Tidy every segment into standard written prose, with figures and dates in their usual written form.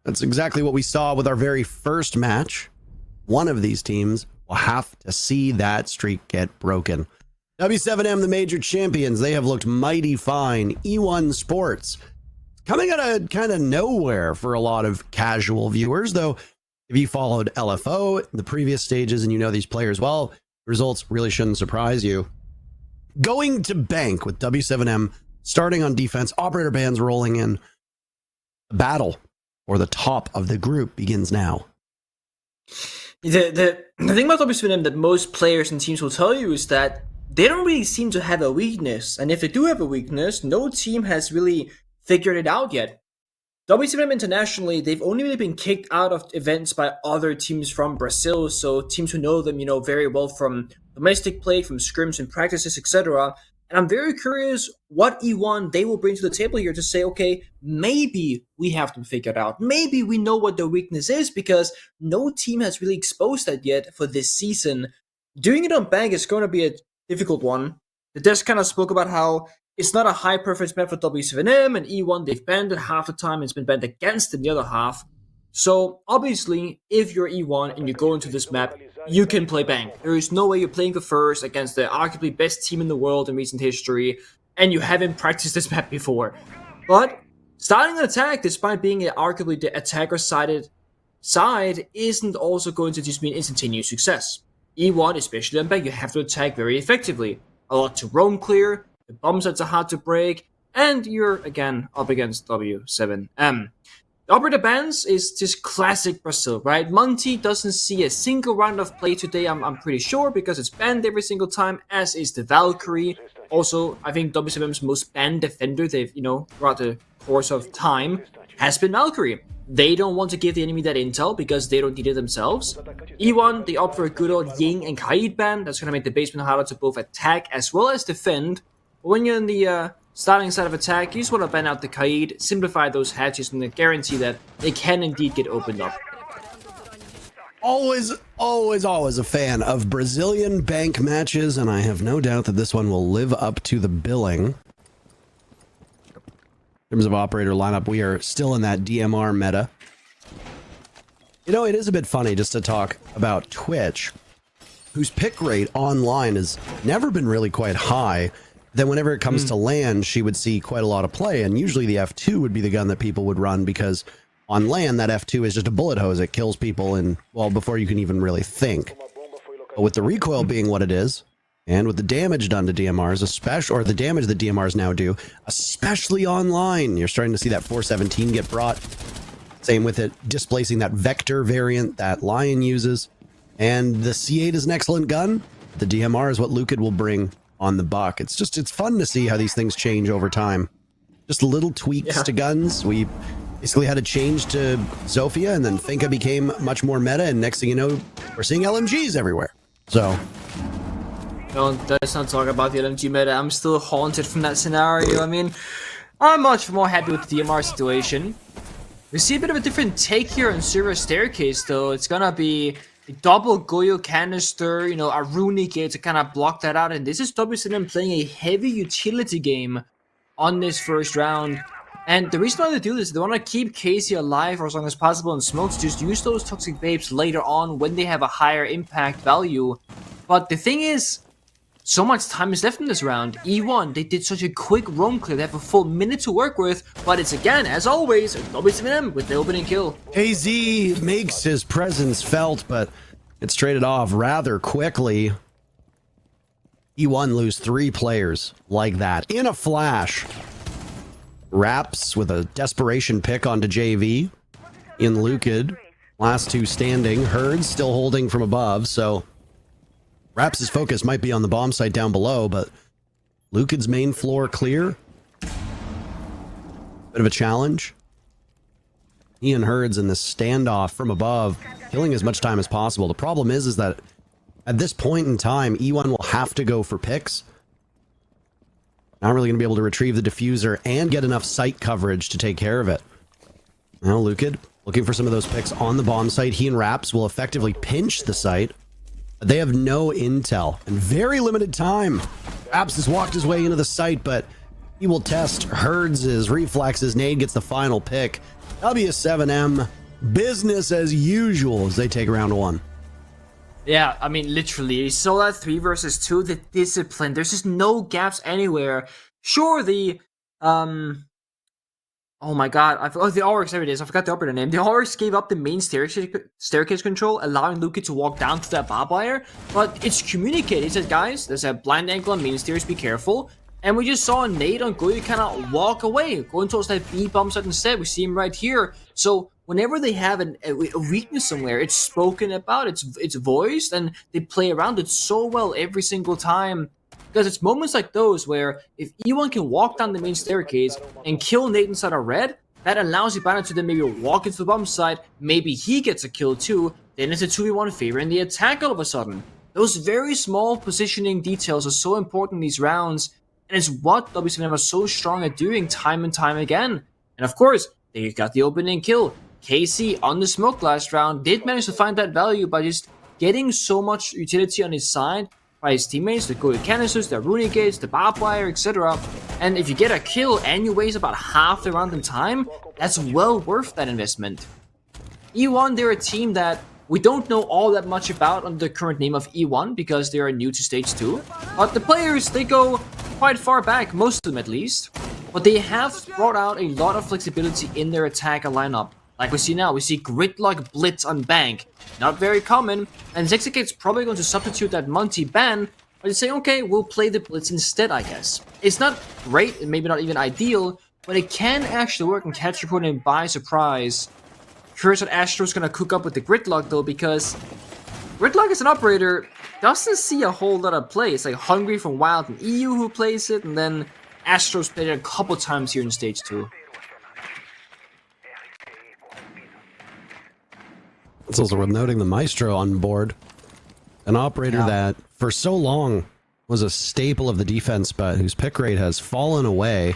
That's exactly what we saw with our very first match. One of these teams will have to see that streak get broken. W7M, the major champions, they have looked mighty fine. E1 Sports, coming out of kind of nowhere for a lot of casual viewers, though if you followed LFO in the previous stages and you know these players well, results really shouldn't surprise you. Going to bank with W7M starting on defense, operator bands rolling in. The battle for the top of the group begins now. The thing about W7M that most players and teams will tell you is that they don't really seem to have a weakness. And if they do have a weakness, no team has really figured it out yet. W7M internationally, they've only really been kicked out of events by other teams from Brazil, so teams who know them, very well from domestic play, from scrims and practices, etc. And I'm very curious what E1 they will bring to the table here to say, okay, maybe we have them figured out. Maybe we know what their weakness is, because no team has really exposed that yet for this season. Doing it on bank is going to be a difficult one. The desk kind of spoke about how it's not a high preference map for W7M, and E1 they've banned it half the time, it's been banned against them the other half. So obviously, if you're E1 and you go into this map, you can play bank. There is no way you're playing the first against the arguably best team in the world in recent history, and you haven't practiced this map before. But starting an attack, despite being arguably the attacker-sided side, isn't also going to just mean instantaneous success. E1, especially on bank, you have to attack very effectively. A lot to roam clear, the bomb sites are hard to break, and you're again up against W7M. The operator bans is just classic Brazil, right? Monty doesn't see a single round of play today, I'm pretty sure, because it's banned every single time, as is the Valkyrie. Also, I think W7M's most banned defender they've, throughout the course of time has been Valkyrie. They don't want to give the enemy that intel because they don't need it themselves. E1, they opt for a good old Ying and Kaid ban. That's going to make the basement harder to both attack as well as defend. But when you're in the starting side of attack, you just want to ban out the Kaid, simplify those hatches, and guarantee that they can indeed get opened up. Always a fan of Brazilian bank matches, and I have no doubt that this one will live up to the billing. In terms of operator lineup, we are still in that DMR meta. It is a bit funny just to talk about Twitch, whose pick rate online has never been really quite high. Then whenever it comes to land, she would see quite a lot of play, and usually the F2 would be the gun that people would run, because on land, that F2 is just a bullet hose. It kills people before you can even really think. But with the recoil being what it is, and with the damage done to DMRs, or the damage that DMRs now do, especially online, you're starting to see that 417 get brought. Same with it displacing that Vector variant that Lion uses. And the C8 is an excellent gun. The DMR is what Lucid will bring on the buck. It's fun to see how these things change over time. Just little tweaks to guns. We basically had a change to Zofia, and then Finka became much more meta, and next thing you know, we're seeing LMGs everywhere. So let's not talk about the LMG meta. I'm still haunted from that scenario. I mean, I'm much more happy with the DMR situation. We see a bit of a different take here on Server Staircase, though. It's gonna be a double Goyo canister, a Runic gate to kind of block that out. And this is W7M playing a heavy utility game on this first round. And the reason why they do this, they want to keep Casey alive for as long as possible and Smokes just use those Toxic Babes later on when they have a higher impact value. But the thing is, so much time is left in this round. E1, they did such a quick roam clear. They have a full minute to work with, but it's again, as always, W7M with the opening kill. AZ makes his presence felt, but it's traded off rather quickly. E1 lose 3 players like that in a flash. Raps with a desperation pick onto JV. In Lucid, last 2 standing. Herds still holding from above, so Raps' focus might be on the bomb site down below, but Lucid's main floor clear. Bit of a challenge. He and Herds in this standoff from above, killing as much time as possible. The problem is that at this point in time, E1 will have to go for picks. Not really going to be able to retrieve the diffuser and get enough site coverage to take care of it. Now Lucid looking for some of those picks on the bomb site. He and Raps will effectively pinch the site. They have no intel and very limited time. Raps has walked his way into the site, but He will test Herds' reflexes. Nade gets the final pick. W7M, business as usual as they take round 1. Yeah, I mean, literally, you saw that 3 versus 2, the discipline. There's just no gaps anywhere. Sure, oh my god, the Oryx, there it is, I forgot the operator name. The Oryx gave up the main staircase control, allowing Luki to walk down to that barbed wire, but it's communicated. It says, guys, there's a blind angle on main stairs, be careful. And we just saw Nade on Goyu kind of walk away, going towards that B bomb site instead. We see him right here. So whenever they have a weakness somewhere, it's spoken about, it's voiced, and they play around it so well every single time. Because it's moments like those where if E1 can walk down the main staircase and kill Nade inside a red, that allows Ibana to then maybe walk into the bomb site, maybe he gets a kill too, then it's a 2v1 favor in the attack all of a sudden. Those very small positioning details are so important in these rounds, and it's what W7M are so strong at doing time and time again. And of course, they got the opening kill. KC on the smoke last round did manage to find that value by just getting so much utility on his side by his teammates, the Goyu canisters, the runic gates, the barbed wire, etc. And if you get a kill and you waste about half the round in time, that's well worth that investment. E1, they're a team that we don't know all that much about under the current name of E1 because they are new to Stage 2. But the players, they go quite far back, most of them at least. But they have brought out a lot of flexibility in their attack lineup. Like we see now, we see Gridlock Blitz on Bank. Not very common, and Zexagate's probably going to substitute that Monty ban, but they say, okay, we'll play the Blitz instead, I guess. It's not great, and maybe not even ideal, but it can actually work and catch your opponent by surprise. Curious what Astro's gonna cook up with the Gridlock though, because Gridlock as an operator doesn't see a whole lot of play. It's like Hungry from Wild and EU who plays it, and then Astro's played it a couple times here in Stage 2. It's also worth noting the Maestro on board. An operator that for so long was a staple of the defense, but whose pick rate has fallen away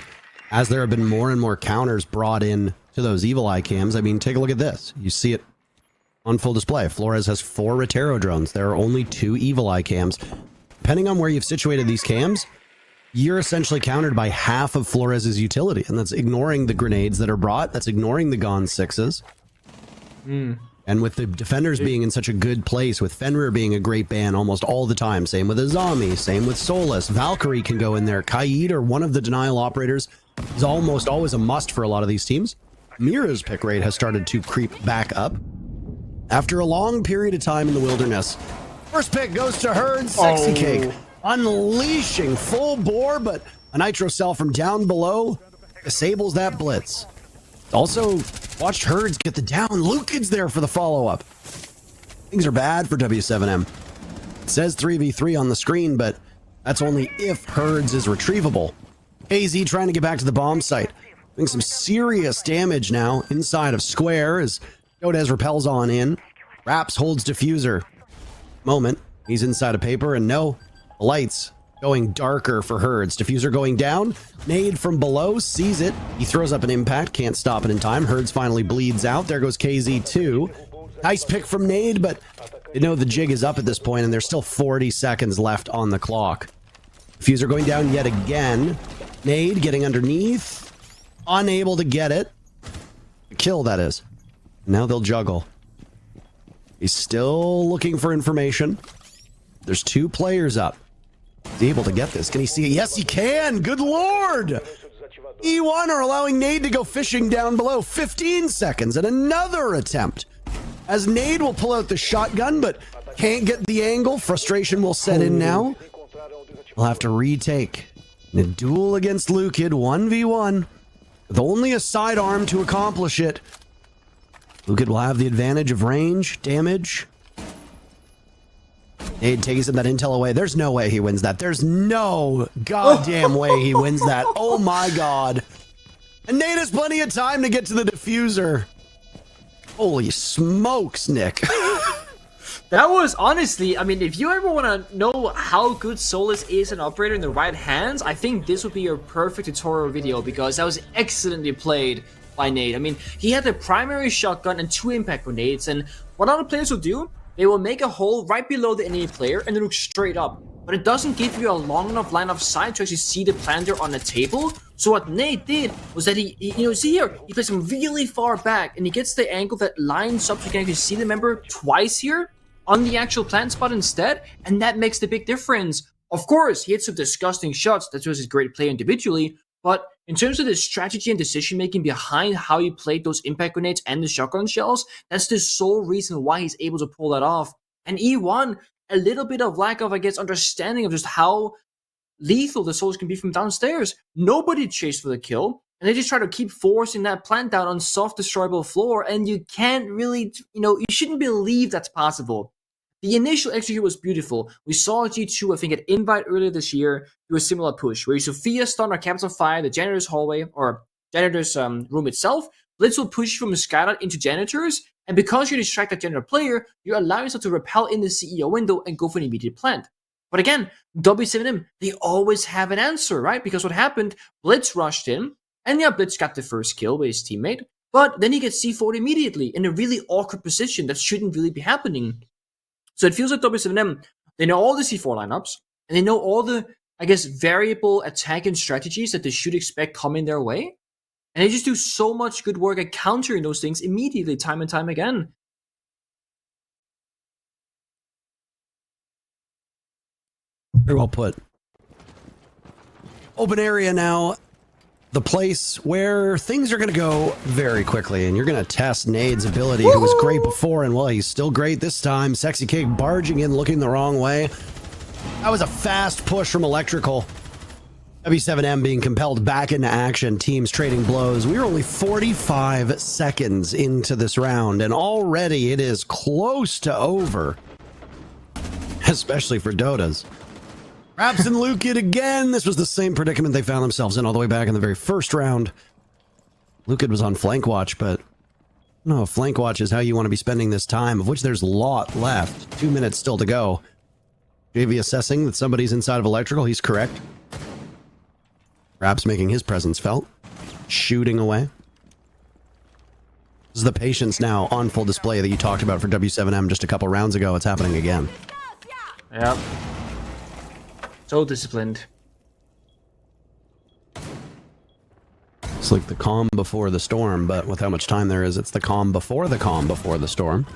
as there have been more and more counters brought in to those Evil Eye cams. I mean, take a look at this. You see it on full display. Flores has 4 Rotero drones. There are only 2 Evil Eye cams. Depending on where you've situated these cams, you're essentially countered by half of Flores' utility, and that's ignoring the grenades that are brought. That's ignoring the Gone 6s. And with the defenders being in such a good place, with Fenrir being a great ban almost all the time, same with Azami, same with Solus, Valkyrie can go in there, Kaid or one of the denial operators is almost always a must for a lot of these teams. Mira's pick rate has started to creep back up after a long period of time in the wilderness. First pick goes to Herd, Sexy Cake, unleashing full bore, but a Nitro Cell from down below disables that blitz. Also, watched Herds get the down. Lukin's there for the follow-up. Things are bad for W7M. It says 3v3 on the screen, but that's only if Herds is retrievable. AZ trying to get back to the bomb site. Doing some serious damage now inside of Square as Godez repels on in. Raps holds Diffuser. Moment. He's inside of paper, and no, the lights going darker for Herds. Diffuser going down. Nade from below sees it. He throws up an impact. Can't stop it in time. Herds finally bleeds out. There goes KZ2. Nice pick from Nade, but you know the jig is up at this point, and there's still 40 seconds left on the clock. Diffuser going down yet again. Nade getting underneath. Unable to get it. Kill, that is. Now they'll juggle. He's still looking for information. There's 2 players up. Is he able to get this? Can he see it? Yes, he can! Good lord! E1 are allowing Nade to go fishing down below. 15 seconds and another attempt. As Nade will pull out the shotgun, but can't get the angle. Frustration will set in now. We'll have to retake. In a duel against Lukid, 1v1. With only a sidearm to accomplish it. Lukid will have the advantage of range, damage. Nade takes him that intel away. There's no way he wins that. There's no goddamn way he wins that. Oh my god. And Nade has plenty of time to get to the diffuser. Holy smokes, Nick. That was honestly, I mean, if you ever want to know how good Solus is an operator in the right hands, I think this would be your perfect tutorial video because that was excellently played by Nade. I mean, he had the primary shotgun and 2 impact grenades, and what other players will do, they will make a hole right below the enemy player and then look straight up. But it doesn't give you a long enough line of sight to actually see the planter on the table, So what Nate did was that see here, he plays him really far back, and he gets the angle that lines up so you can actually see the member twice here on the actual plant spot instead, and that makes the big difference. Of course, he hits some disgusting shots. That was his great play individually, but in terms of the strategy and decision making behind how he played those impact grenades and the shotgun shells, that's the sole reason why he's able to pull that off. And E1, a little bit of lack of, I guess, understanding of just how lethal the souls can be from downstairs. Nobody chased for the kill, and they just try to keep forcing that plant down on soft destroyable floor, and you can't really, you shouldn't believe that's possible. The initial execute was beautiful. We saw G2, I think, at Invite earlier this year, do a similar push, where Sophia stun or Capital Fire, the janitor's hallway, or janitor's room itself. Blitz will push from Skylight into janitors, and because you distract that janitor player, you allow yourself to repel in the CEO window and go for an immediate plant. But again, W7M, they always have an answer, right? Because what happened, Blitz rushed in, and yeah, Blitz got the first kill with his teammate, but then he gets C4'd immediately in a really awkward position that shouldn't really be happening. So it feels like W7M, they know all the C4 lineups, and they know all the, I guess, variable attacking strategies that they should expect coming their way. And they just do so much good work at countering those things immediately, time and time again. Very well put. Open area now. The place where things are going to go very quickly, and you're going to test Nade's ability, who was great before, and well, he's still great this time. Sexy Cake barging in, looking the wrong way. That was a fast push from Electrical. W7M being compelled back into action, teams trading blows. We are only 45 seconds into this round, and already it is close to over. Especially for Dotas. Raps and Lukid again. This was the same predicament they found themselves in all the way back in the very first round. Lukid was on flank watch, but no, flank watch is how you want to be spending this time, of which there's a lot left. 2 minutes still to go. JV assessing that somebody's inside of Electrical. He's correct. Raps making his presence felt. Shooting away. This is the patience now on full display that you talked about for W7M just a couple rounds ago. It's happening again. Yep. So disciplined. It's like the calm before the storm, but with how much time there is, it's the calm before the storm.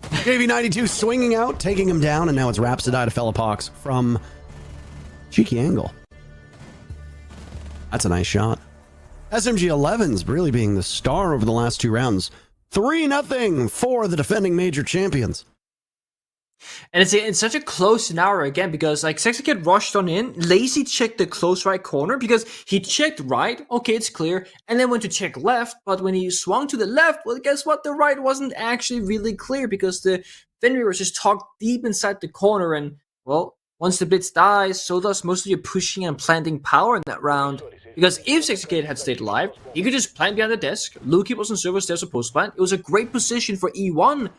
JV92 swinging out, taking him down, and now it's Rhapsody to Felipox from cheeky angle. That's a nice shot. SMG11's really being the star over the last 2 rounds. 3-0 for the defending major champions. And it's such a close scenario again, because like Sexy Kid rushed on in, Lazy checked the close right corner because he checked right, okay, it's clear, and then went to check left, but when he swung to the left, well, guess what? The right wasn't actually really clear because the Fenrir was just tucked deep inside the corner, and well, once the blitz dies, so does most of your pushing and planting power in that round. Because if Sexy Kid had stayed alive, he could just plant behind the desk, Luki was on server stairs or post plant. It was a great position for E1.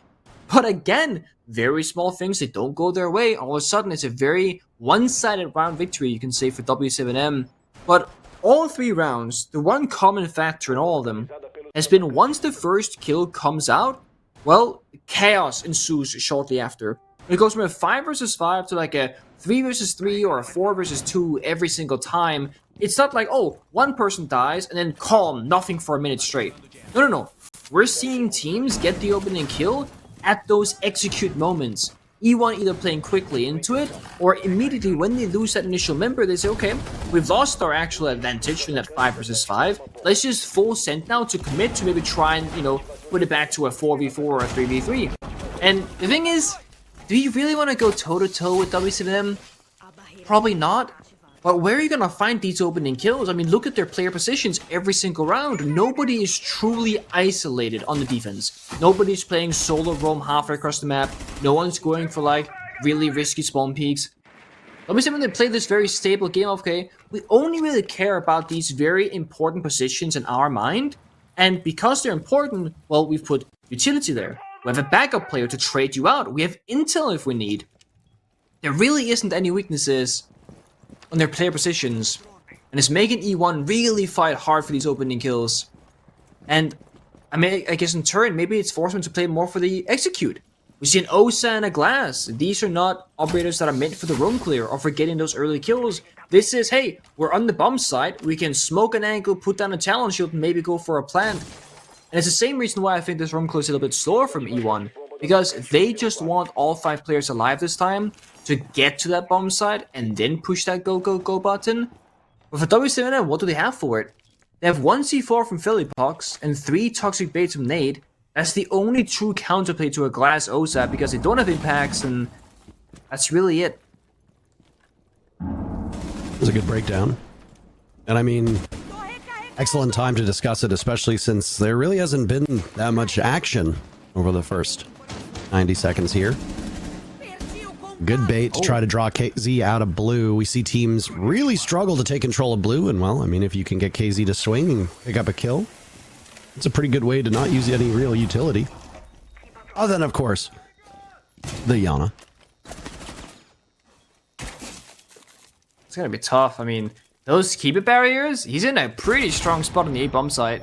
But again, very small things that don't go their way. All of a sudden, it's a very one-sided round victory, you can say, for W7M. But all 3 rounds, the one common factor in all of them has been once the first kill comes out, well, chaos ensues shortly after. It goes from a 5 versus 5 to like a 3 versus 3 or a 4 versus 2 every single time. It's not like, oh, one person dies and then calm, nothing for a minute straight. No. We're seeing teams get the opening kill at those execute moments. E1 either playing quickly into it, or immediately when they lose that initial member, they say, okay, we've lost our actual advantage in that 5 versus 5. Let's just full send now to commit to maybe try and, put it back to a 4v4 or a 3v3. And the thing is, do you really want to go toe-to-toe with W7M? Probably not. But where are you going to find these opening kills? I mean, look at their player positions every single round. Nobody is truly isolated on the defense. Nobody's playing solo roam halfway across the map. No one's going for, like, really risky spawn peaks. W7M, they play this very stable game of, okay, we only really care about these very important positions in our mind. And because they're important, well, we've put utility there. We have a backup player to trade you out. We have intel if we need. There really isn't any weaknesses on their player positions, and it's making E1 really fight hard for these opening kills. And I mean, I guess in turn, maybe it's forcing them to play more for the execute. We see an Osa and a Glass. These are not operators that are meant for the roam clear or for getting those early kills. This is, hey, we're on the bomb side. We can smoke an angle, put down a talent shield, and maybe go for a plant. And it's the same reason why I think this roam clear is a little bit slower from E1. Because they just want all 5 players alive this time to get to that bomb side and then push that go, go, go button. But for W7M, what do they have for it? They have 1 C4 from Phillypox and 3 Toxic Baits from Nade. That's the only true counterplay to a Glass Osa because they don't have impacts, and that's really it. It was a good breakdown. And I mean, excellent time to discuss it, especially since there really hasn't been that much action over the first 90 seconds here. Good bait to try to draw KZ out of blue. We see teams really struggle to take control of blue, and well, I mean, if you can get KZ to swing and pick up a kill, it's a pretty good way to not use any real utility. Other than, of course, the Yana. It's gonna be tough. I mean, those keeper barriers, he's in a pretty strong spot on the A bomb site.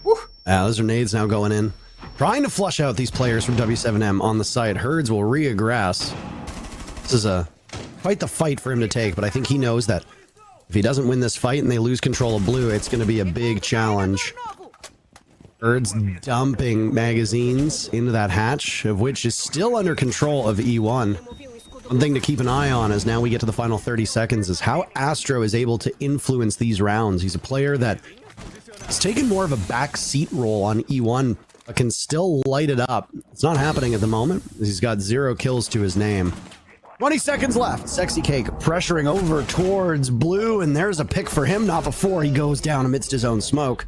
Woo. Those are nades now going in. Trying to flush out these players from W7M on the site. Herds will reaggress. This is quite the fight for him to take, but I think he knows that if he doesn't win this fight and they lose control of blue, it's going to be a big challenge. Herds dumping magazines into that hatch, of which is still under control of E1. One thing to keep an eye on as now we get to the final 30 seconds is how Astro is able to influence these rounds. He's a player that has taken more of a backseat role on E1, but can still light it up. It's not happening at the moment. He's got 0 kills to his name. 20 seconds left. Sexy Cake pressuring over towards blue, and there's a pick for him, not before he goes down amidst his own smoke.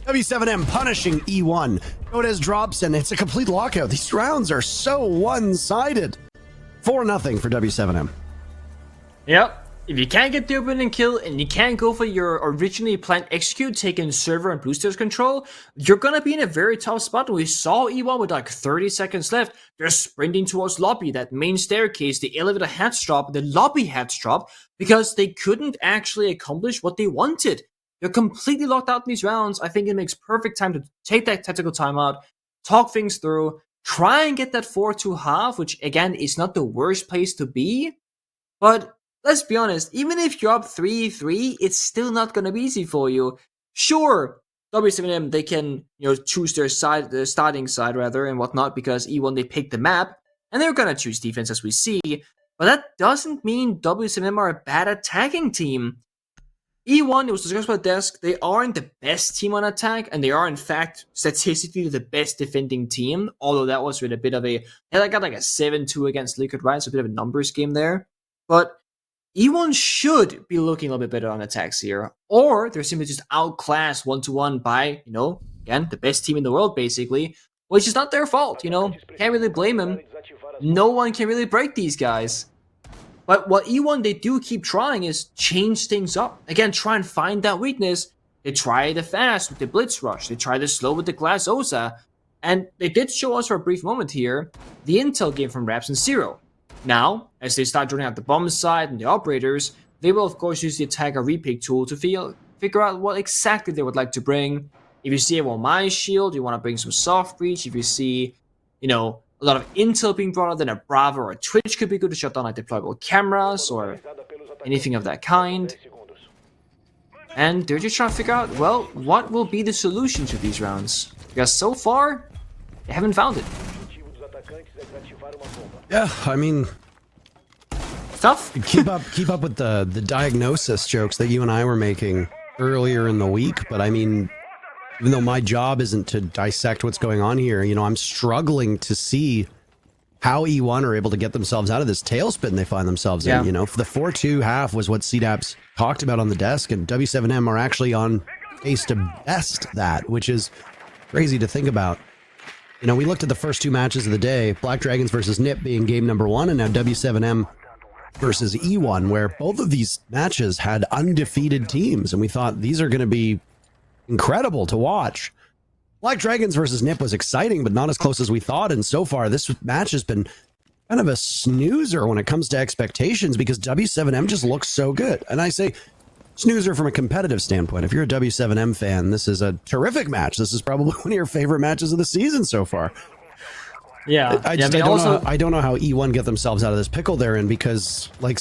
W7M punishing E1. Godez drops, and it's a complete lockout. These rounds are so one-sided. 4-0 for W7M. Yep. If you can't get the opening kill and you can't go for your originally planned execute, taking server and boosters control, you're gonna be in a very tough spot. We saw E1 with like 30 seconds left. They're sprinting towards lobby, that main staircase, the elevator hatch drop, the lobby hatch drop, because they couldn't actually accomplish what they wanted. They're completely locked out in these rounds. I think it makes perfect time to take that tactical timeout, talk things through, try and get that 4-2 half, which again is not the worst place to be, but let's be honest, even if you're up 3-3, it's still not going to be easy for you. Sure, W7M, they can, choose their side, their starting side rather, and whatnot, because E1, they pick the map, and they're going to choose defense as we see, but that doesn't mean W7M are a bad attacking team. E1, it was discussed by Desk, they aren't the best team on attack, and they are in fact statistically the best defending team, although that was with a bit of a, they got like a 7-2 against Liquid Riot, so a bit of a numbers game there, but E1 should be looking a little bit better on attacks here, or they're simply just outclassed 1-1 by, again, the best team in the world, basically, which is not their fault, can't really blame them. No one can really break these guys. But what E1 they do keep trying is change things up. Again, try and find that weakness. They try the fast with the Blitz Rush, they try the slow with the Glass Osa, and they did show us for a brief moment here the intel game from Raps and Zero. Now, as they start drawing out the bomb side and the operators, they will of course use the attacker repick tool to figure out what exactly they would like to bring. If you see a My Shield, you want to bring some soft breach. If you see, a lot of intel being brought out, then a Bravo or a Twitch could be good to shut down like deployable cameras or anything of that kind. And they're just trying to figure out, well, what will be the solution to these rounds? Because so far, they haven't found it. Yeah, I mean, tough. keep up with the diagnosis jokes that you and I were making earlier in the week, but I mean, even though my job isn't to dissect what's going on here, I'm struggling to see how E1 are able to get themselves out of this tailspin they find themselves in. The 4-2 half was what CDAPS talked about on the desk, and W7M are actually on pace to best that, which is crazy to think about. We looked at the first 2 matches of the day, Black Dragons versus NIP being game number 1, and now W7M versus E1, where both of these matches had undefeated teams, and we thought these are going to be incredible to watch. Black Dragons versus NIP was exciting, but not as close as we thought, and so far this match has been kind of a snoozer when it comes to expectations because W7M just looks so good. And I say snoozer from a competitive standpoint. If you're a W7M fan, this is a terrific match. This is probably one of your favorite matches of the season so far. Yeah, I don't know how E1 get themselves out of this pickle they're in, because like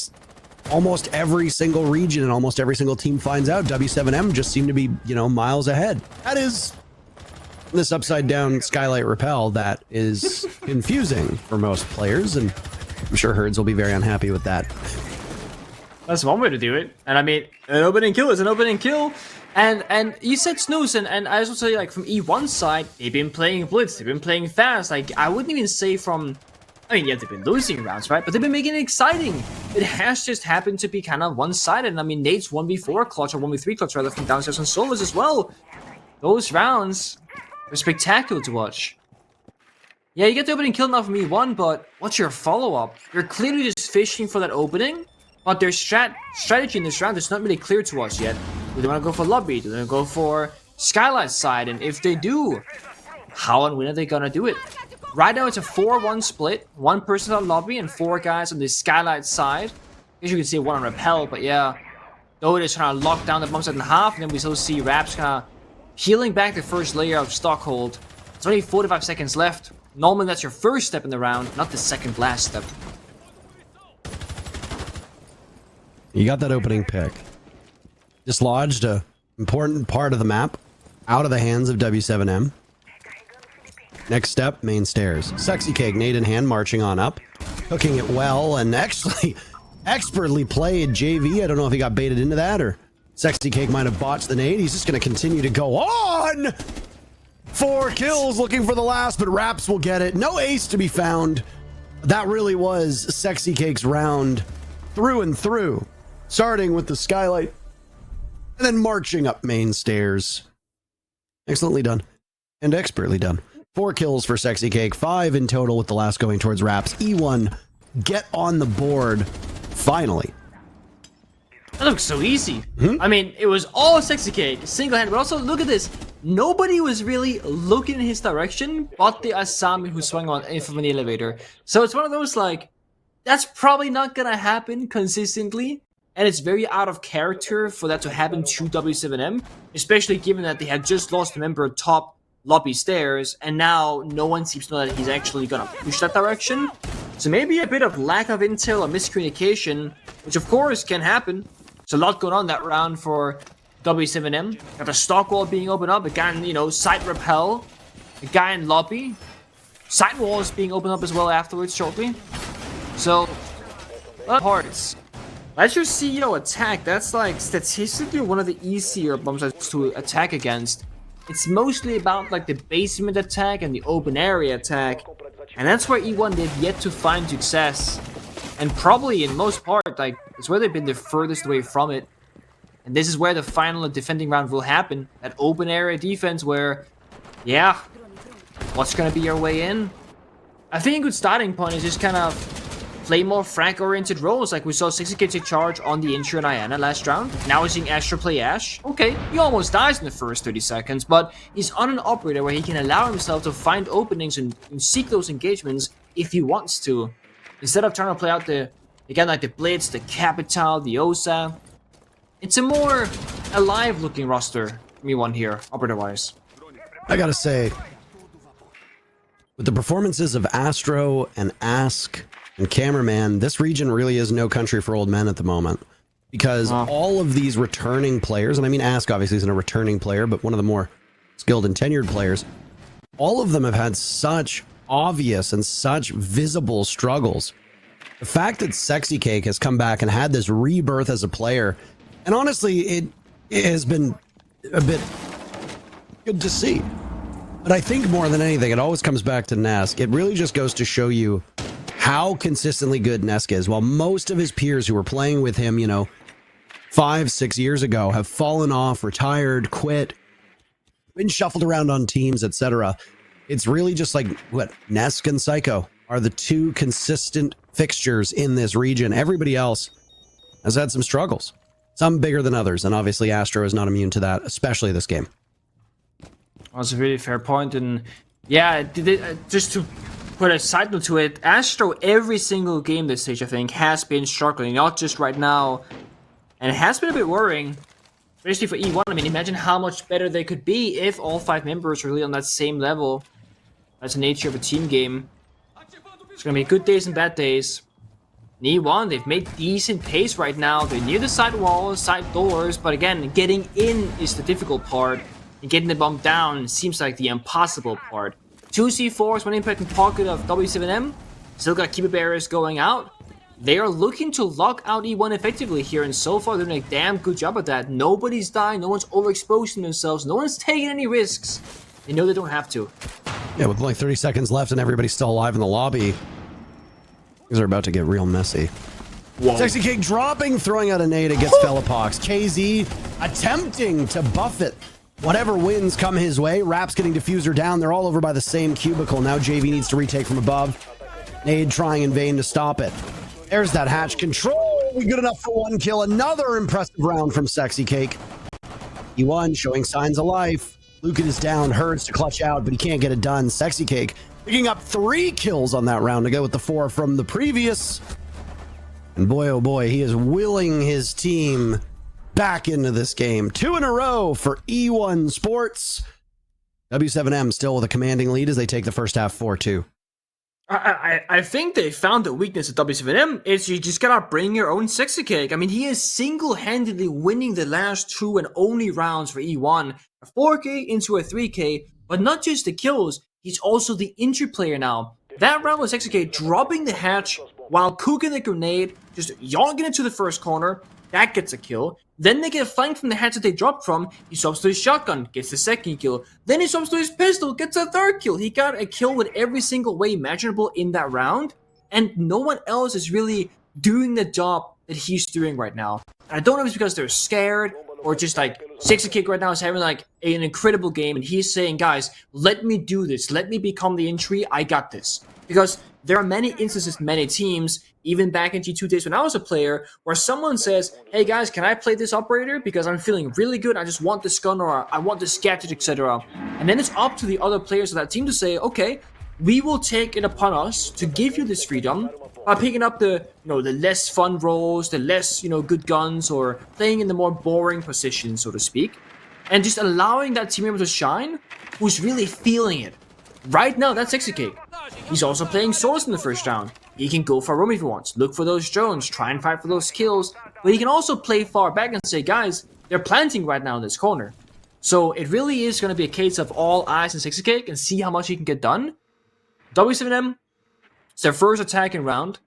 almost every single region and almost every single team finds out W7M just seem to be, you know, miles ahead. That is this upside down skylight rappel that is confusing for most players, and I'm sure Herds will be very unhappy with that. That's one way to do it. And I mean, an opening kill is an opening kill. And you said Snooze, and I also say, like, from E1's side, they've been playing Blitz, they've been playing fast. Like, I wouldn't even say from, I mean, yeah, they've been losing rounds, right? But they've been making it exciting. It has just happened to be kind of one-sided. And I mean, Nate's 1v4 clutch, or 1v3 clutch, rather, from downstairs on solos as well. Those rounds are spectacular to watch. Yeah, you get the opening kill now from E1, but what's your follow-up? You're clearly just fishing for that opening, but their strategy in this round is not really clear to us yet. Do they want to go for lobby? Do they go for skylight side? And if they do, how and when are they gonna do it? Right now it's a 4-1 split. One person on lobby and 4 guys on the skylight side. As you can see, one on rappel, but yeah. Though it is trying to lock down the bomb site in half, and then we still see Raps kind of healing back the first layer of Stockhold. It's only 45 seconds left. Normally that's your first step in the round, not the second last step. You got that opening pick. Dislodged a important part of the map out of the hands of W7M. Next step, main stairs. Sexy Cake, nade in hand, marching on up. Hooking it well, and actually expertly played JV. I don't know if he got baited into that, or Sexy Cake might have botched the nade. He's just going to continue to go on! 4 kills, looking for the last, but Raps will get it. No ace to be found. That really was Sexy Cake's round through and through. Starting with the skylight, and then marching up main stairs. Excellently done. And expertly done. 4 kills for Sexy Cake, 5 in total, with the last going towards Raps. E1 get on the board, finally. That looks so easy. I mean, it was all Sexy Cake, single-handed, but also look at this. Nobody was really looking in his direction but the Asami who swung on in from the elevator. So it's one of those, like, that's probably not gonna happen consistently. And it's very out of character for that to happen to W7M, especially given that they had just lost a member top lobby stairs, and now no one seems to know that he's actually gonna push that direction. So maybe a bit of lack of intel or miscommunication, which of course can happen. There's a lot going on that round for W7M. Got the stock wall being opened up, a guy in, you know, side rappel, a guy in lobby, side walls being opened up as well afterwards shortly. So, a lot of parts. As your CEO attack, that's like statistically one of the easier bomb sites to attack against. It's mostly about like the basement attack and the open area attack, and that's where E1 they've yet to find success. And probably in most part, like, it's where they've been the furthest away from it. And this is where the final defending round will happen. That open area defense where, yeah, what's gonna be your way in? I think a good starting point is just kind of play more frag-oriented roles, like we saw 60k take charge on the Intro and Iana last round. Now we're seeing Astro play Ash. Okay, he almost dies in the first 30 seconds, but he's on an operator where he can allow himself to find openings and seek those engagements if he wants to. Instead of trying to play out the, again, like the Blitz, the Capital, the Osa. It's a more alive-looking roster, me one here, operator-wise. I gotta say, with the performances of Astro and Ask and Cameraman, this region really is no country for old men at the moment. Because all of these returning players, and I mean Ask obviously isn't a returning player, but one of the more skilled and tenured players, all of them have had such obvious and such visible struggles. The fact that Sexy Cake has come back and had this rebirth as a player, and honestly, it has been a bit good to see. But I think more than anything, it always comes back to Nesk. It really just goes to show you how consistently good Nesk is. While most of his peers who were playing with him, you know, 5-6 years ago have fallen off, retired, quit, been shuffled around on teams, etc. It's really just like, what, Nesk and Psycho are the 2 consistent fixtures in this region. Everybody else has had some struggles, some bigger than others, and obviously Astro is not immune to that, especially this game. That's a really fair point, and yeah, just to put a side note to it, Astro every single game this stage I think has been struggling, not just right now, and it has been a bit worrying, especially for E1. I mean, imagine how much better they could be if all 5 members were really on that same level. That's the nature of a team game. It's going to be good days and bad days. In E1, they've made decent pace right now. They're near the side walls, side doors, but again, getting in is the difficult part. And getting the bomb down seems like the impossible part. 2 C4s, 1 impact and pocket of W7M. Still got keeper barriers going out. They are looking to lock out E1 effectively here, and so far they're doing a damn good job at that. Nobody's dying, no one's overexposing themselves, no one's taking any risks. They know they don't have to. Yeah, with like 30 seconds left and everybody's still alive in the lobby, things are about to get real messy. Whoa. Sexy Cake dropping, throwing out a nade against Felipox. KZ attempting to buff it. Whatever wins come his way. Rap's getting diffuser down. They're all over by the same cubicle. Now JV needs to retake from above. Nade trying in vain to stop it. There's that hatch control. Good enough for 1 kill. Another impressive round from Sexy Cake. E1 showing signs of life. Lucan is down. Hurts to clutch out, but he can't get it done. Sexy Cake picking up 3 kills on that round to go with the 4 from the previous. And boy, oh boy, he is willing his team back into this game. 2 in a row for E1 Sports. W7M still with a commanding lead as they take the first half 4-2. I think they found the weakness at W7M is you just gotta bring your own Sexy Cake. I mean, he is single-handedly winning the last 2 and only rounds for E1. A 4K into a 3K, but not just the kills, he's also the injury player now. That round was Sexy Cake dropping the hatch while cooking the grenade, just yogging it to the first corner. That gets a kill. Then they get flanked from the hatch that they dropped from. He swaps to his shotgun, gets the second kill. Then he swaps to his pistol, gets a third kill. He got a kill with every single way imaginable in that round. And no one else is really doing the job that he's doing right now. I don't know if it's because they're scared or just like Sexy Cake right now is having like an incredible game. And he's saying, guys, let me do this. Let me become the entry. I got this. Because there are many instances, many teams, even back in G2 days when I was a player, where someone says, hey guys, can I play this operator? Because I'm feeling really good, I just want this gun, or I want this gadget, etc. And then it's up to the other players of that team to say, okay, we will take it upon us to give you this freedom by picking up the, the less fun roles, the less, good guns, or playing in the more boring positions, so to speak. And just allowing that team member to shine who's really feeling it. Right now, that's Sexy Cake. He's also playing Source in the first round. He can go for a roam if he wants, look for those drones, try and fight for those kills, but he can also play far back and say, guys, they're planting right now in this corner. So it really is going to be a case of all eyes on Sexy Cake and see how much he can get done. W7M, it's their first attacking round.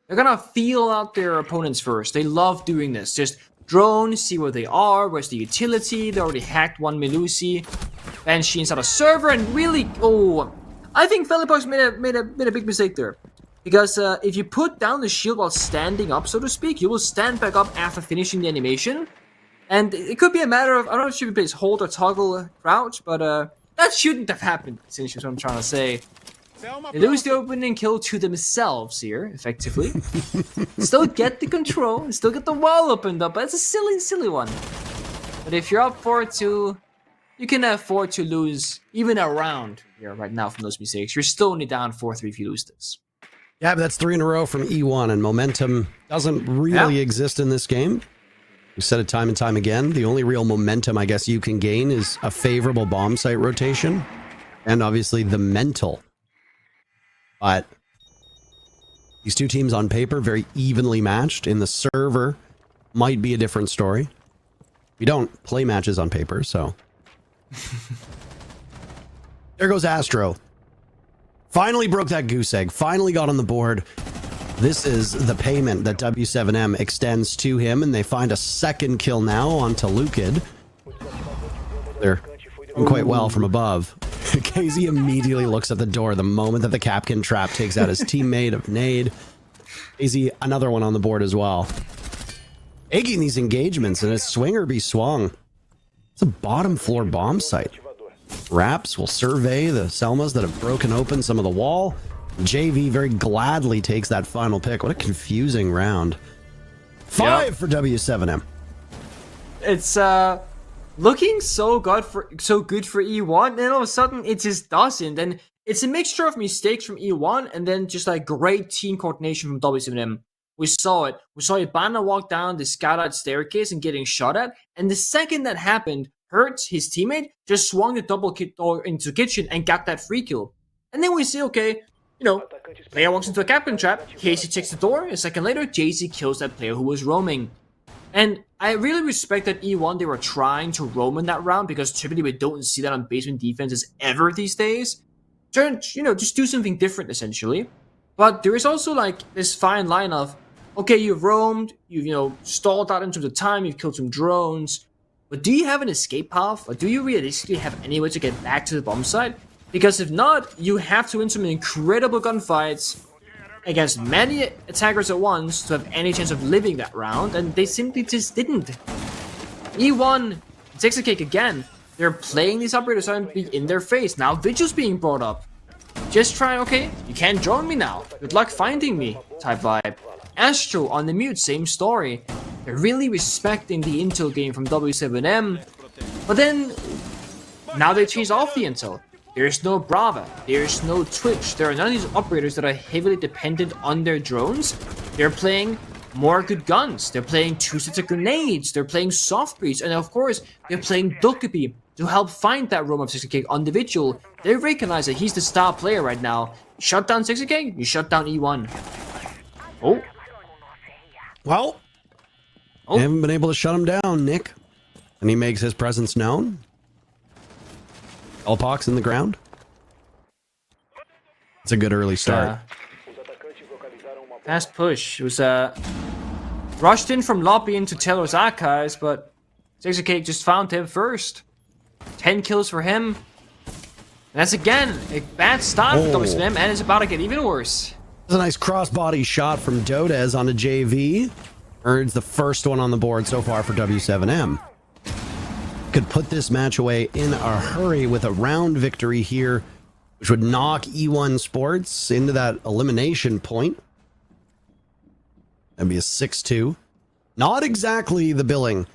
They're going to feel out their opponents first. They love doing this. Just drone, see where they are, where's the utility. They already hacked one Melusi. Banshee inside a server, and really, I think Felipox made a big mistake there. Because if you put down the shield while standing up, so to speak, you will stand back up after finishing the animation. And it could be a matter of, I don't know if she plays hold or toggle crouch, but that shouldn't have happened, essentially is what I'm trying to say. They lose the opening kill to themselves here, effectively. Still get the control, still get the wall opened up, but it's a silly one. But if you're up 4-2, you can afford to lose even a round here right now from those mistakes. You're still only down 4-3 if you lose this. Yeah, but that's 3 in a row from E1, and momentum doesn't really exist in this game. We've said it time and time again. The only real momentum I guess you can gain is a favorable bomb site rotation, and obviously the mental. But these two teams on paper, very evenly matched. In the server, might be a different story. We don't play matches on paper, so... There goes Astro. Finally broke that goose egg. Finally got on the board. This is the payment that W7M extends to him, and they find a second kill now onto Lukid. They're doing quite well from above. KZ immediately looks at the door the moment that the Capkin trap takes out his teammate of Nade. KZ, another one on the board as well. Egging these engagements, and it's swing or be swung. It's a bottom floor bomb site. Raps will survey the Selmas that have broken open some of the wall. JV very gladly takes that final pick. What a confusing round. 5 for W7M. It's looking so good for E1, and all of a sudden it just doesn't. And it's a mixture of mistakes from E1 and then just like great team coordination from W7M. We saw it. We saw Ibana walk down the skylight staircase and getting shot at. And the second that happened, Hurts, his teammate, just swung the double door into kitchen and got that free kill. And then we see, okay, Player walks into a captain trap, Casey checks the door, a second later, JC kills that player who was roaming. And I really respect that E1, they were trying to roam in that round, because typically we don't see that on basement defenses ever these days. Just do something different, essentially. But there is also, like, this fine line of, okay, you've roamed, you've, stalled out in terms of time, you've killed some drones, but do you have an escape path? Or do you realistically have any way to get back to the bomb site? Because if not, you have to win some incredible gunfights against many attackers at once to have any chance of living that round, and they simply just didn't. E1, takes a cake again. They're playing these operators and be in their face. Now Vigil's being brought up. Just try, okay, you can't drone me now. Good luck finding me, type vibe. Astro on the mute, same story. They're really respecting the intel game from W7M, but then now they changed off the intel. There's no Brava, there's no Twitch, there are none of these operators that are heavily dependent on their drones. They're playing more good guns, they're playing 2 sets of grenades, they're playing soft breach, and of course, they're playing Dokkaebi to help find that roam of 60k on the Vigil. They recognize that he's the star player right now. You shut down 60k, you shut down E1. Oh. Well, they haven't been able to shut him down, Nick. And he makes his presence known. Elpox in the ground. It's a good early start. Fast push. It was rushed in from lobby into Taylor's archives, but 60k just found him first. 10 kills for him. And that's again a bad start for W7M, and it's about to get even worse. There's a nice crossbody shot from Dodez onto JV. Earns the first one on the board so far for W7M. Could put this match away in a hurry with a round victory here, which would knock E1 Sports into that elimination point. That'd be a 6-2. Not exactly the billing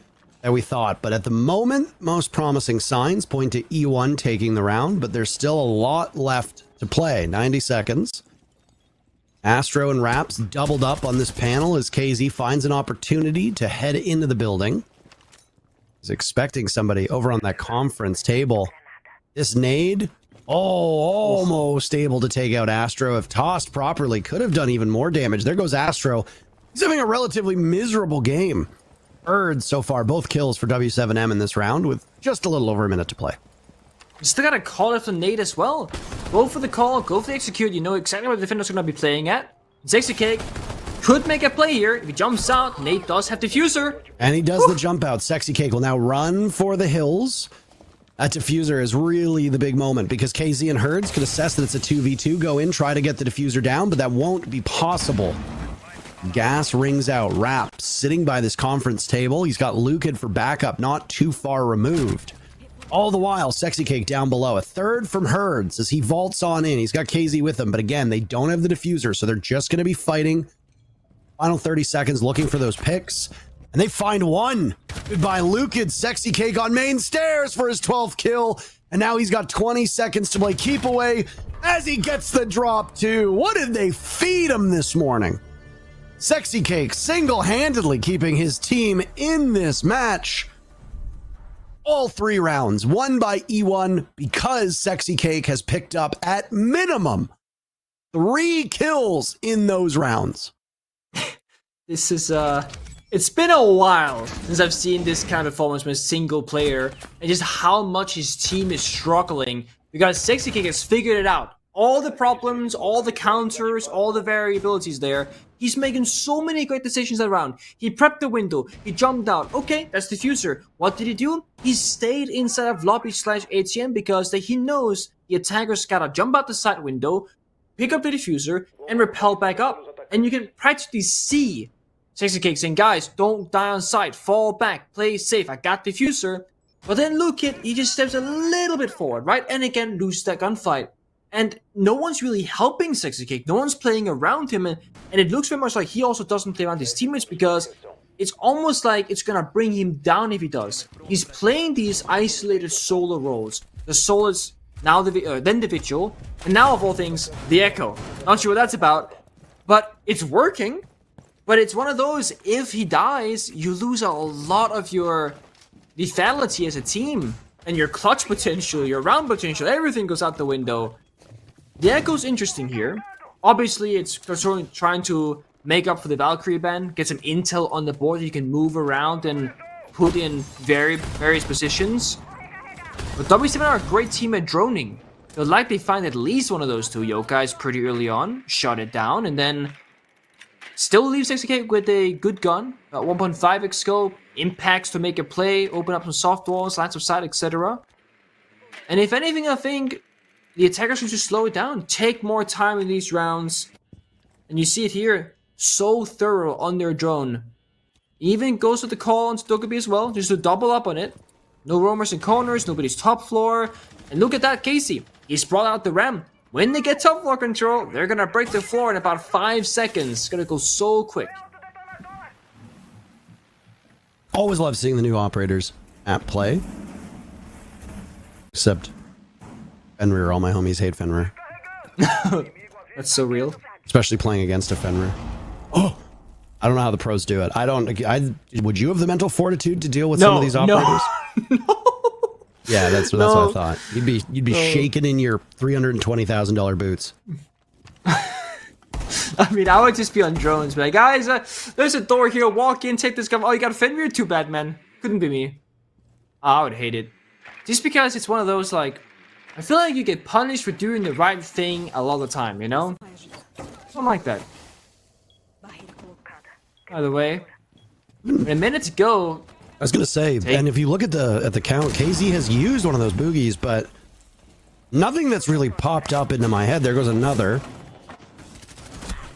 that we thought, but at the moment, most promising signs point to E1 taking the round, but there's still a lot left to play. 90 seconds. Astro and Raps doubled up on this panel as KZ finds an opportunity to head into the building. He's expecting somebody over on that conference table. This nade, almost able to take out Astro. If tossed properly, could have done even more damage. There goes Astro. He's having a relatively miserable game. Birds so far, both kills for W7M in this round with just a little over a minute to play. You still gotta call it for nade as well. Go for the call, go for the execute. You know exactly what the defender's gonna be playing at. 60k could make a play here. If he jumps out, Nate does have diffuser. And he does the jump out. Sexy Cake will now run for the hills. That diffuser is really the big moment because KZ and Herds could assess that it's a 2v2. Go in, try to get the diffuser down, but that won't be possible. Gas rings out. Rap sitting by this conference table. He's got Lukid for backup, not too far removed. All the while, Sexy Cake down below. A third from Herds as he vaults on in. He's got KZ with him, but again, they don't have the diffuser, so they're just going to be fighting. Final 30 seconds looking for those picks. And they find one. Goodbye, Lukid. Sexy Cake on main stairs for his 12th kill. And now he's got 20 seconds to play keep away as he gets the drop too. What did they feed him this morning? Sexy Cake single-handedly keeping his team in this match. All 3 rounds won by E1 because Sexy Cake has picked up at minimum 3 kills in those rounds. This is it's been a while since I've seen this kind of performance from a single player and just how much his team is struggling because Sexy Cake has figured it out. All the problems, all the counters, all the variabilities there. He's making so many great decisions around. He prepped the window. He jumped out. Okay, that's diffuser. What did he do? He stayed inside of lobby/ATM because he knows the attacker's gotta jump out the side window, pick up the diffuser, and repel back up. And you can practically see Sexy Cake saying, guys, don't die on sight. Fall back. Play safe. I got diffuser. But then Lukid, he just steps a little bit forward, right? And again, loses that gunfight. And no one's really helping Sexy Cake. No one's playing around him. And it looks very much like he also doesn't play around his teammates because it's almost like it's going to bring him down if he does. He's playing these isolated solo roles. The solo's now then the Vigil. And now, of all things, the Echo. Not sure what that's about. But it's working. But it's one of those, if he dies, you lose a lot of your lethality as a team. And your clutch potential, your round potential, everything goes out the window. The Echo's interesting here. Obviously, it's trying to make up for the Valkyrie ban, get some intel on the board you can move around and put in various positions. But W7 are a great team at droning. They'll likely find at least one of those two yokais pretty early on, shut it down, and then still leave 60k with a good gun, 1.5x scope, impacts to make a play, open up some soft walls, lines of sight, etc. And if anything, I think the attackers need to slow it down, take more time in these rounds. And you see it here, so thorough on their drone. Even goes with the call on Stokobi as well, just to double up on it. No roamers in corners, nobody's top floor. And look at that, Casey. He's brought out the ram. When they get top floor control, they're gonna break the floor in about 5 seconds. It's gonna go so quick. Always love seeing the new operators at play. Except Fenrir, all my homies hate Fenrir. That's so real. Especially playing against a Fenrir. Oh! I don't know how the pros do it. Would you have the mental fortitude to deal with some of these operators? No. Yeah, that's what I thought. You'd be shaking in your $320,000 boots. I mean, I would just be on drones, but like, guys, there's a door here. Walk in, take this gun. Oh, you got a Fenrir? Too bad, man. Couldn't be me. Oh, I would hate it. Just because it's one of those, like, I feel like you get punished for doing the right thing a lot of the time, you know? Something like that. By the way, a minute to go. I was gonna say, and if you look at the count, KZ has used one of those boogies, but nothing that's really popped up into my head. There goes another.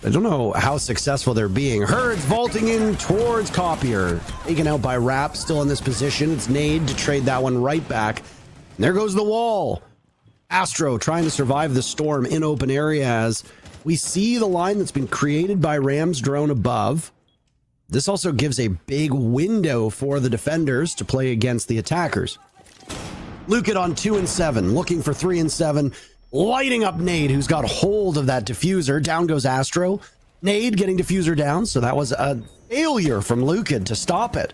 I don't know how successful they're being. Herds vaulting in towards Copier. Taken out by Rap, still in this position. It's Nade to trade that one right back. And there goes the wall. Astro trying to survive the storm in open area as we see the line that's been created by Ram's drone above. This also gives a big window for the defenders to play against the attackers. Luke on 2 and 7, looking for 3 and 7, lighting up Nade, who's got hold of that diffuser. Down goes Astro. Nade getting diffuser down, so that was a failure from Lucan to stop it.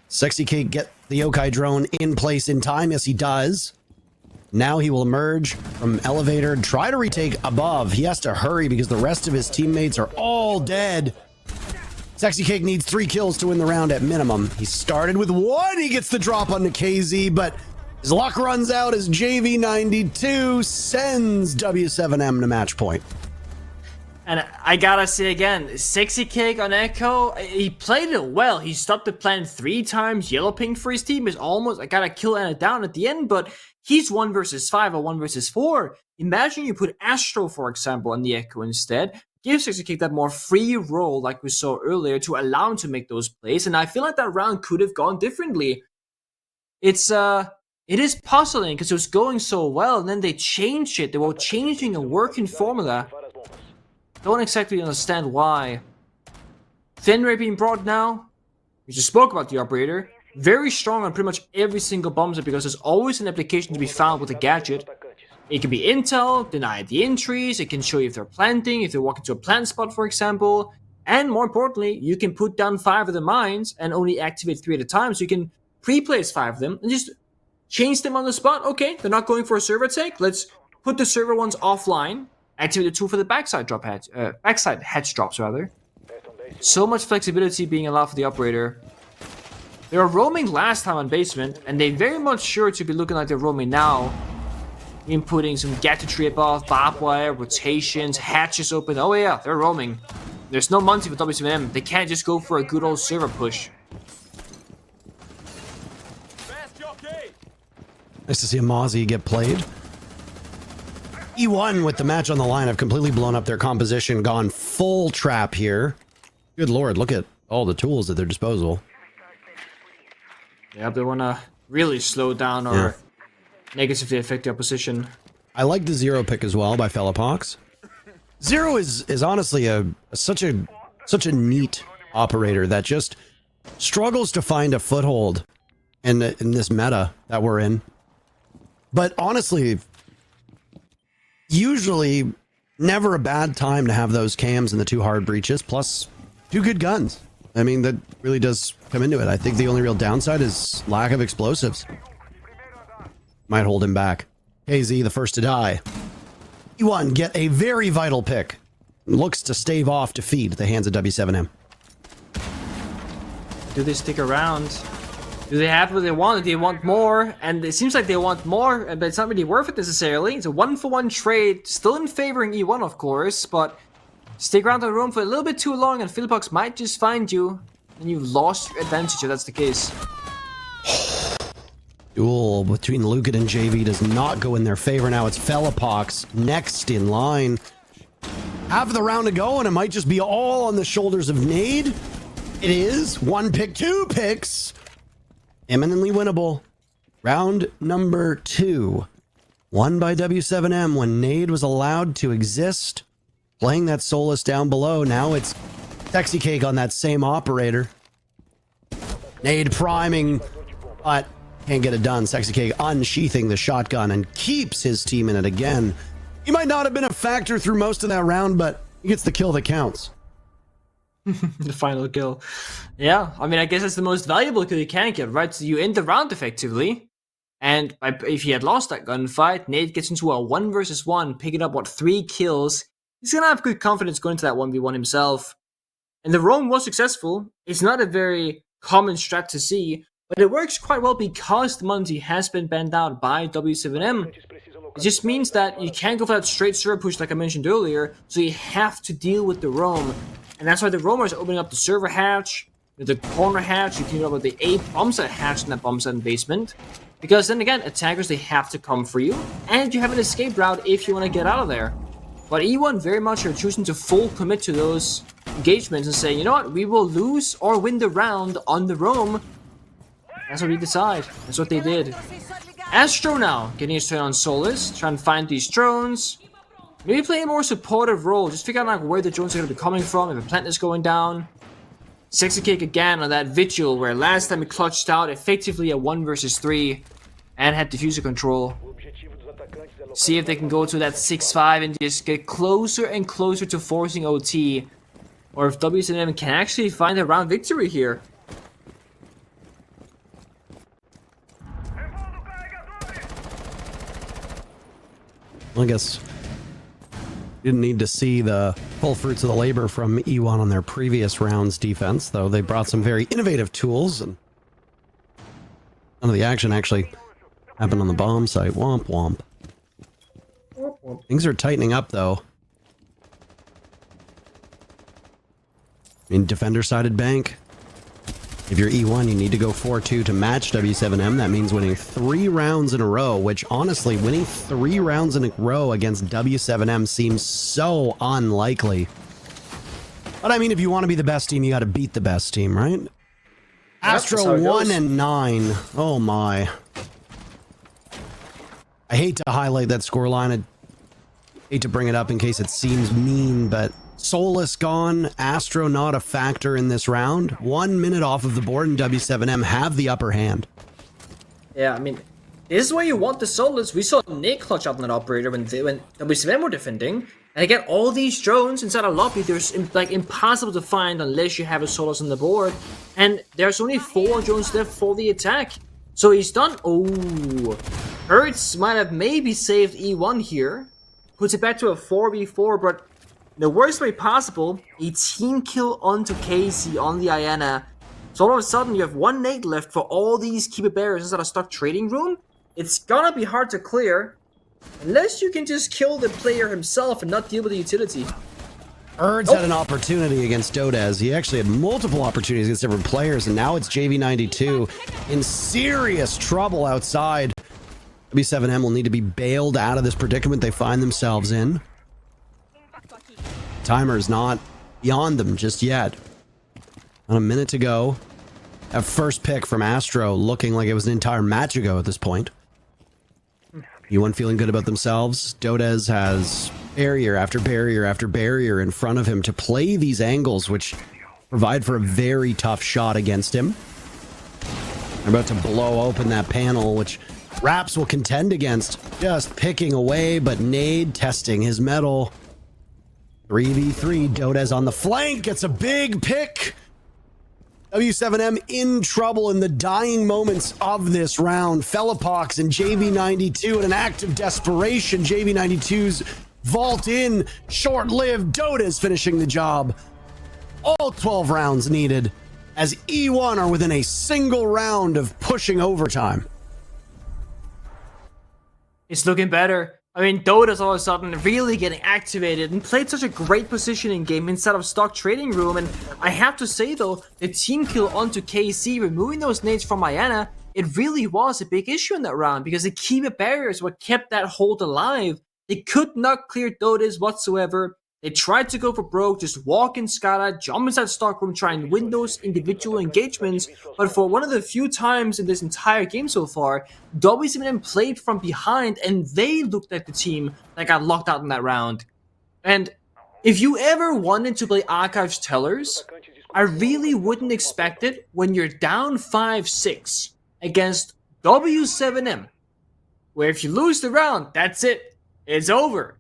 Sexy Cake get the Yokai drone in place in time. Yes, he does. Now he will emerge from elevator and try to retake above. He has to hurry because the rest of his teammates are all dead. Sexy Cake needs 3 kills to win the round at minimum. He started with 1. He gets the drop onto KZ, but his luck runs out as JV92 sends W7M to match point. And I gotta say again, Sexy Cake on Echo, he played it well. He stopped the plan 3 times. Yellow ping for his team is almost, I gotta kill Anna down at the end, but he's 1 versus 5 or 1 versus 4. Imagine you put Astro, for example, on the Echo instead. Give Sexy Cake that more free role like we saw earlier to allow him to make those plays. And I feel like that round could have gone differently. It is puzzling because it was going so well and then they changed it. They were changing a working formula. Don't exactly understand why. Fenrir being brought now. We just spoke about the operator. Very strong on pretty much every single bomb set because there's always an application to be found with a gadget. It can be intel, deny the entries, it can show you if they're planting, if they walk into a plant spot, for example. And more importantly, you can put down 5 of the mines and only activate 3 at a time. So you can pre-place 5 of them and just change them on the spot. Okay, they're not going for a server take. Let's put the server ones offline. Activate the 2 for the backside hatch drops rather. So much flexibility being allowed for the operator. They were roaming last time on basement, and they very much sure to be looking like they're roaming now. Inputting some gadgetry above, barbed wire, rotations, hatches open. Oh yeah, they're roaming. There's no Monty for W7M. They can't just go for a good old server push. Nice to see a Mozzie get played. E1 with the match on the line have completely blown up their composition, gone full trap here. Good lord, look at all the tools at their disposal. Yeah, they want to really slow down or negatively affect the opposition. I like the Zero pick as well by Fellapox. Zero is honestly such a neat operator that just struggles to find a foothold in this meta that we're in. But honestly, usually never a bad time to have those cams and the 2 hard breaches, plus 2 good guns. I mean, that really does come into it. I think the only real downside is lack of explosives. Might hold him back. KZ, the first to die. E1 get a very vital pick. Looks to stave off defeat at the hands of W7M. Do they stick around? Do they have what they want? Do they want more? And it seems like they want more, but it's not really worth it necessarily. It's a 1-for-1 trade, still in favoring E1, of course, but stick around the room for a little bit too long and Philippox might just find you, and you've lost your advantage if that's the case. Duel between Lucan and JV does not go in their favor. Now it's Philippox next in line. Half of the round to go, and it might just be all on the shoulders of Nade. It is 1 pick, 2 picks. Imminently winnable. Round number 2. Won by W7M when Nade was allowed to exist. Playing that Solus down below. Now it's Sexy Cake on that same operator. Nade priming, but can't get it done. Sexy Cake unsheathing the shotgun and keeps his team in it again. He might not have been a factor through most of that round, but he gets the kill that counts. The final kill. Yeah, I mean, I guess that's the most valuable kill you can get, right? So you end the round effectively. And if he had lost that gunfight, Nade gets into a 1 versus 1, picking up, 3 kills. He's going to have good confidence going to that 1v1 himself. And the roam was successful. It's not a very common strat to see, but it works quite well because the Monty has been banned out by W7M. It just means that you can't go for that straight server push like I mentioned earlier, so you have to deal with the roam. And that's why the roamers are opening up the server hatch, the corner hatch, you can go with the A bomb set hatch in that bomb set in basement. Because then again, attackers, they have to come for you, and you have an escape route if you want to get out of there. But E1 very much are choosing to full commit to those engagements and say, you know what, we will lose or win the round on the roam. That's what we decide. That's what they did. Astro now, getting his turn on Solus, trying to find these drones. Maybe play a more supportive role, just figure out like where the drones are going to be coming from, if a plant is going down. Sexy Cake again on that Vigil, where last time he clutched out effectively a 1 versus 3 and had diffuser control. See if they can go to that 6-5 and just get closer and closer to forcing OT. Or if W7M can actually find a round victory here. I guess didn't need to see the full fruits of the labor from E1 on their previous round's defense, though they brought some very innovative tools, and none of the action actually happened on the bomb site. Womp womp. Things are tightening up, though. I mean, defender-sided bank. If you're E1, you need to go 4-2 to match W7M. That means winning 3 rounds in a row, which honestly, winning 3 rounds in a row against W7M seems so unlikely. But I mean, if you want to be the best team, you got to beat the best team, right? Yep, Astro 1 and 9. Oh my. I hate to highlight that scoreline. I hate to bring it up in case it seems mean, but Solus gone, Astro not a factor in this round. 1 minute off of the board, and W7M have the upper hand. Yeah, I mean, this is where you want the Solus. We saw Nick clutch out on that operator when W7M were defending. And again, all these drones inside a lobby, there's like impossible to find unless you have a Solus on the board. And there's only 4 drones left for the attack. So he's done. Oh, Hertz might have maybe saved E1 here. Puts it back to a 4v4, but the worst way possible, a team kill onto Casey on the Iana. So all of a sudden you have 1 nade left for all these keeper barriers inside a stuck trading room. It's gonna be hard to clear, unless you can just kill the player himself and not deal with the utility. Erd's had an opportunity against Dodez. He actually had multiple opportunities against different players, and now it's JV92 in serious trouble outside. W7M will need to be bailed out of this predicament they find themselves in. Timer is not beyond them just yet. On a minute to go. A first pick from Astro, looking like it was an entire match ago at this point. E1 feeling good about themselves. Dodez has barrier after barrier after barrier in front of him to play these angles, which provide for a very tough shot against him. They're about to blow open that panel, which Raps will contend against. Just picking away, but Nade testing his mettle. 3v3, Dodez on the flank, gets a big pick. W7M in trouble in the dying moments of this round. Philippox and JV92 in an act of desperation. JV92's vault in. Short-lived. Dota's finishing the job. All 12 rounds needed as E1 are within a single round of pushing overtime. It's looking better. I mean, Dota's all of a sudden really getting activated and played such a great positioning game inside of stock trading room. And I have to say though, the team kill onto KC, removing those nades from Iana, it really was a big issue in that round because the keeper barriers what kept that hold alive. They could not clear Dota's whatsoever. They tried to go for broke, just walk in Scala, jump inside stockroom, try and win those individual engagements, but for one of the few times in this entire game so far, W7M played from behind and they looked like the team that got locked out in that round. And if you ever wanted to play Archives Tellers, I really wouldn't expect it when you're down 5-6 against W7M, where if you lose the round, that's it, it's over.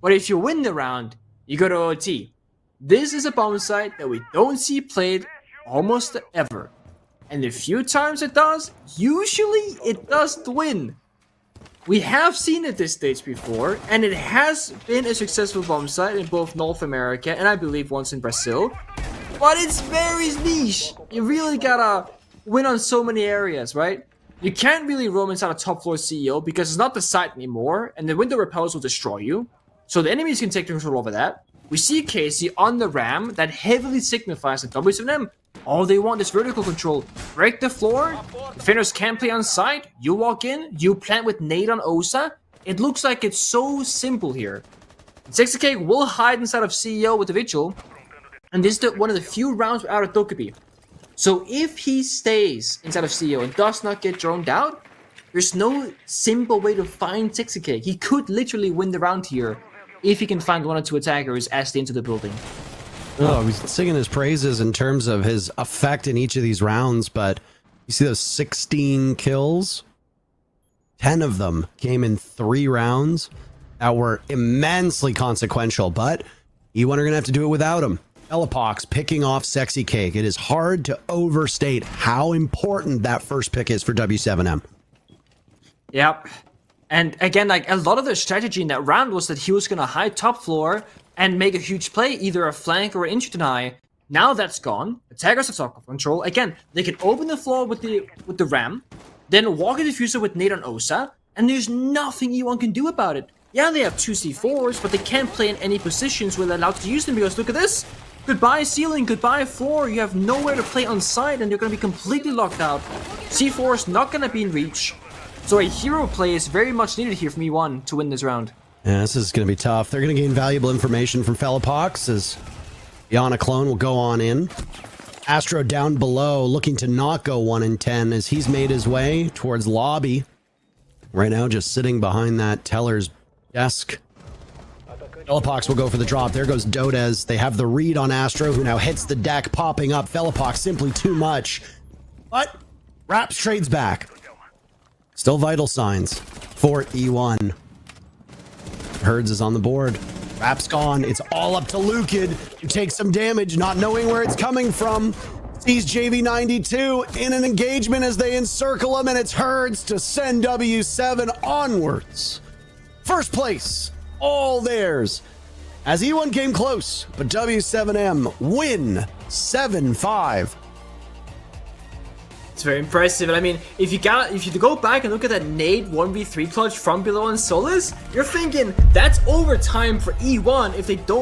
But if you win the round, you go to OT. This is a bomb site that we don't see played almost ever. And the few times it does, usually it does win. We have seen it this stage before, and it has been a successful bomb site in both North America and I believe once in Brazil. But it's very niche. You really gotta win on so many areas, right? You can't really roam inside a top floor CEO because it's not the site anymore, and the window repels will destroy you. So the enemies can take control over that. We see Casey on the ram that heavily signifies that W7M, all they want is vertical control. Break the floor, defenders can't play on site, you walk in, you plant with nade on Osa. It looks like it's so simple here. 60K will hide inside of CEO with the Vigil, and this is one of the few rounds without a Dokkaebi. So if he stays inside of CEO and does not get droned out, there's no simple way to find 60K. He could literally win the round here if he can find one or two attackers as they enter the building. Oh, he's singing his praises in terms of his effect in each of these rounds, but you see those 16 kills? 10 of them came in 3 rounds that were immensely consequential, but E1 are going to have to do it without him. Elapox picking off Sexy Cake. It is hard to overstate how important that first pick is for W7M. Yep. And again, like a lot of the strategy in that round was that he was going to hide top floor and make a huge play, either a flank or an inch deny. Now that's gone. Attackers have stock control. Again, they can open the floor with the ram, then walk a diffuser with nade on Osa, and there's nothing E1 can do about it. Yeah, they have 2 C4s, but they can't play in any positions where they're allowed to use them because look at this. Goodbye ceiling, goodbye floor. You have nowhere to play on site and you're going to be completely locked out. C4 is not going to be in reach. So a hero play is very much needed here from E1 to win this round. Yeah, this is going to be tough. They're going to gain valuable information from Felapox as Iana Clone will go on in. Astro down below, looking to not go 1 in 10 as he's made his way towards lobby. Right now, just sitting behind that teller's desk. Felapox will go for the drop. There goes Dodez. They have the read on Astro, who now hits the deck, popping up. Felapox simply too much. But Raps trades back. Still vital signs for E1. Herds is on the board. Rap's gone. It's all up to Lukid, who takes some damage, not knowing where it's coming from. Sees JV92 in an engagement as they encircle him, and it's Herds to send W7 onwards. First place, all theirs. As E1 came close, but W7M win 7-5. It's very impressive. And I mean, if you go back and look at that nade 1v3 clutch from below on Solus, you're thinking that's overtime for E1 if they don't